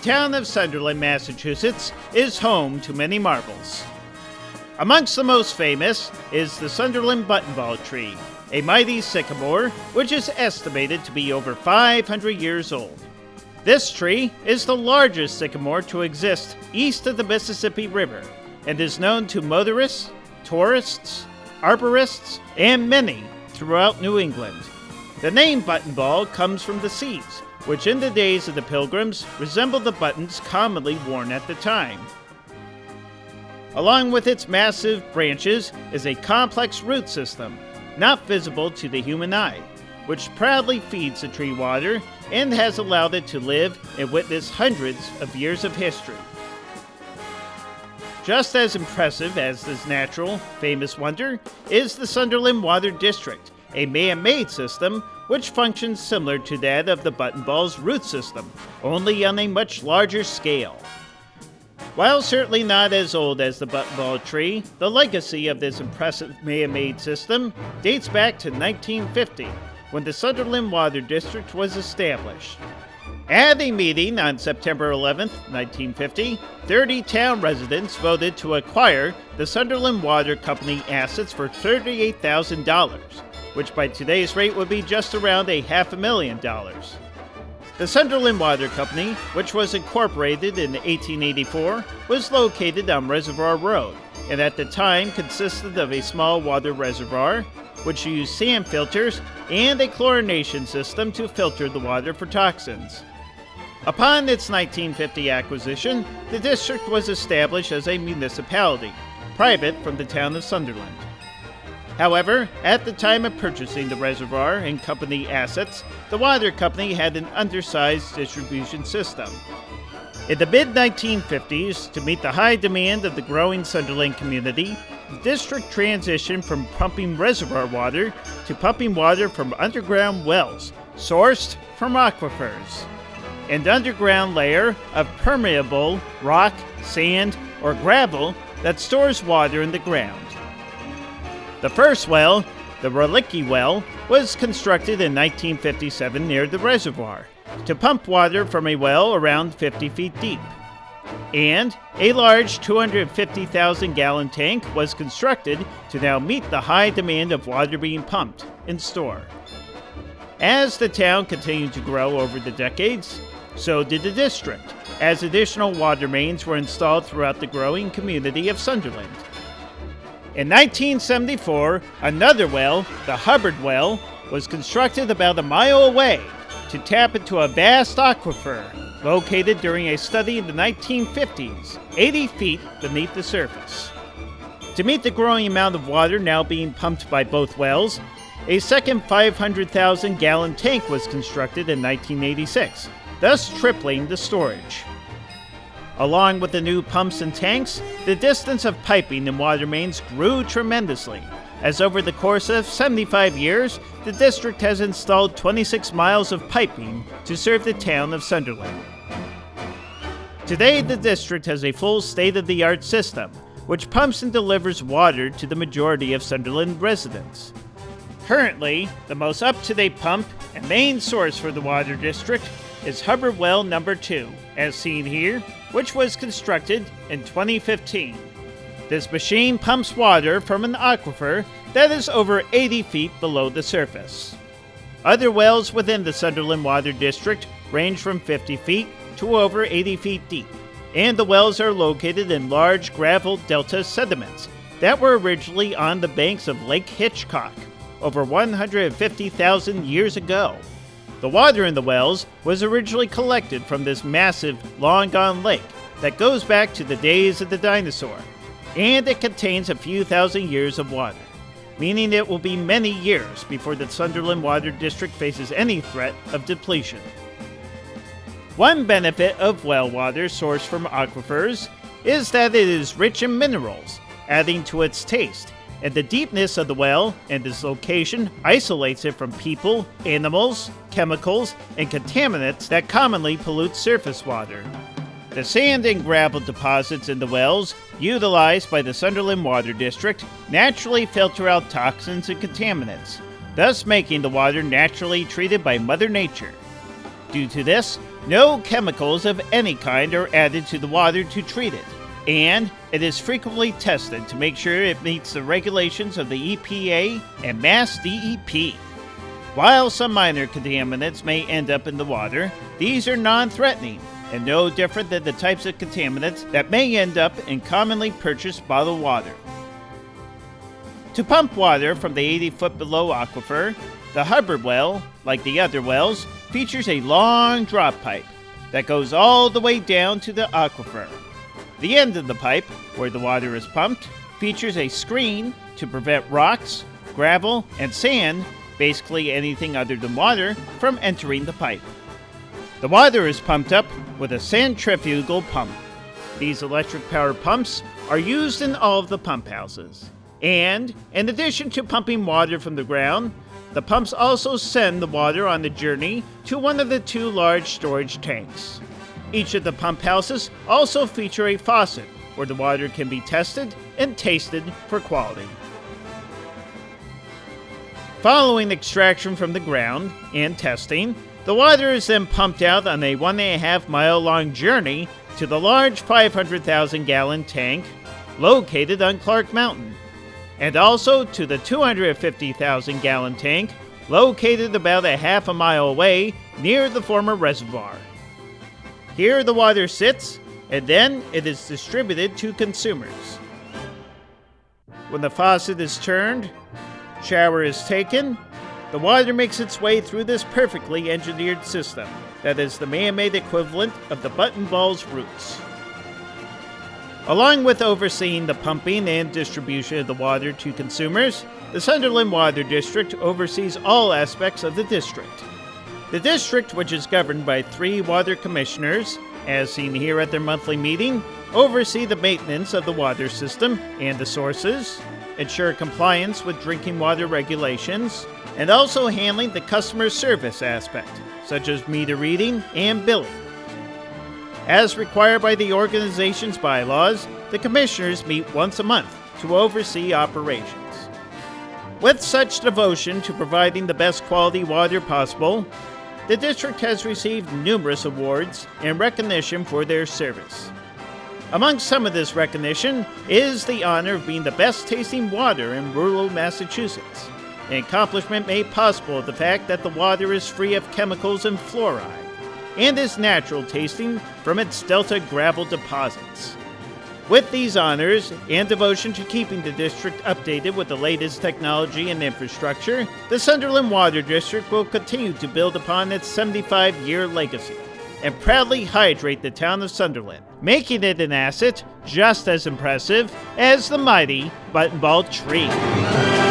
town of Sunderland, Massachusetts is home to many marvels. Amongst the most famous is the Sunderland Buttonball Tree, a mighty sycamore which is estimated to be over 500 years old. This tree is the largest sycamore to exist east of the Mississippi River and is known to motorists, tourists, arborists, and many throughout New England. The name Buttonball comes from the seeds, which in the days of the Pilgrims resembled the buttons commonly worn at the time. Along with its massive branches is a complex root system, not visible to the human eye, which proudly feeds the tree water and has allowed it to live and witness hundreds of years of history. Just as impressive as this natural, famous wonder is the Sunderland Water District, a man-made system which functions similar to that of the Buttonball's root system, only on a much larger scale. While certainly not as old as the Buttonball Tree, the legacy of this impressive man-made system dates back to 1950, when the Sunderland Water District was established. At a meeting on September 11, 1950, 30 town residents voted to acquire the Sunderland Water Company assets for $38,000, which by today's rate would be just around $500,000. The Sunderland Water Company, which was incorporated in 1884, was located on Reservoir Road, and at the time consisted of a small water reservoir, which used sand filters and a chlorination system to filter the water for toxins. Upon its 1950 acquisition, the district was established as a municipality, private from the town of Sunderland. However, at the time of purchasing the reservoir and company assets, the water company had an undersized distribution system. In the mid-1950s, to meet the high demand of the growing Sunderland community, the district transitioned from pumping reservoir water to pumping water from underground wells, sourced from aquifers. An underground layer of permeable rock, sand, or gravel that stores water in the ground. The first well, the Relicki Well, was constructed in 1957 near the reservoir to pump water from a well around 50 feet deep. And a large 250,000-gallon tank was constructed to now meet the high demand of water being pumped and stored. As the town continued to grow over the decades, so did the district, as additional water mains were installed throughout the growing community of Sunderland. In 1974, another well, the Hubbard Well, was constructed about a mile away to tap into a vast aquifer located during a study in the 1950s, 80 feet beneath the surface. To meet the growing amount of water now being pumped by both wells, a second 500,000-gallon tank was constructed in 1986, thus tripling the storage. Along with the new pumps and tanks, the distance of piping and water mains grew tremendously, as over the course of 75 years, the district has installed 26 miles of piping to serve the town of Sunderland. Today, the district has a full state-of-the-art system, which pumps and delivers water to the majority of Sunderland residents. Currently, the most up-to-date pump and main source for the water district is Hubbard Well No. 2, as seen here, which was constructed in 2015. This machine pumps water from an aquifer that is over 80 feet below the surface. Other wells within the Sunderland Water District range from 50 feet to over 80 feet deep, and the wells are located in large gravel delta sediments that were originally on the banks of Lake Hitchcock over 150,000 years ago. The water in the wells was originally collected from this massive, long-gone lake that goes back to the days of the dinosaur, and it contains a few thousand years of water, meaning it will be many years before the Sunderland Water District faces any threat of depletion. One benefit of well water sourced from aquifers is that it is rich in minerals, adding to its taste, and the deepness of the well and its location isolates it from people, animals, chemicals, and contaminants that commonly pollute surface water. The sand and gravel deposits in the wells, utilized by the Sunderland Water District, naturally filter out toxins and contaminants, thus making the water naturally treated by Mother Nature. Due to this, No chemicals of any kind are added to the water to treat it, and it is frequently tested to make sure it meets the regulations of the EPA and Mass DEP. While some minor contaminants may end up in the water, these are non-threatening and no different than the types of contaminants that may end up in commonly purchased bottled water. To pump water from the 80-foot below aquifer, the Hubbard well, like the other wells, features a long drop pipe that goes all the way down to the aquifer. The end of the pipe, where the water is pumped, features a screen to prevent rocks, gravel, and sand, basically anything other than water, from entering the pipe. The water is pumped up with a centrifugal pump. These electric-powered pumps are used in all of the pump houses. And, in addition to pumping water from the ground, the pumps also send the water on the journey to one of the two large storage tanks. Each of the pump houses also feature a faucet where the water can be tested and tasted for quality. Following extraction from the ground and testing, the water is then pumped out on a 1.5 mile long journey to the large 500,000 gallon tank located on Clark Mountain, and also to the 250,000 gallon tank located about a half a mile away near the former reservoir. Here the water sits, and then it is distributed to consumers. When the faucet is turned, shower is taken, the water makes its way through this perfectly engineered system that is the man-made equivalent of the Buttonball's roots. Along with overseeing the pumping and distribution of the water to consumers, the Sunderland Water District oversees all aspects of the district. The district, which is governed by 3 water commissioners, as seen here at their monthly meeting, oversee the maintenance of the water system and the sources, ensure compliance with drinking water regulations, and also handling the customer service aspect, such as meter reading and billing. As required by the organization's bylaws, the commissioners meet once a month to oversee operations. With such devotion to providing the best quality water possible, the district has received numerous awards and recognition for their service. Among some of this recognition is the honor of being the best tasting water in rural Massachusetts, an accomplishment made possible of the fact that the water is free of chemicals and fluoride, and is natural tasting from its delta gravel deposits. With these honors and devotion to keeping the district updated with the latest technology and infrastructure, the Sunderland Water District will continue to build upon its 75-year legacy and proudly hydrate the town of Sunderland, making it an asset just as impressive as the mighty Buttonball Tree.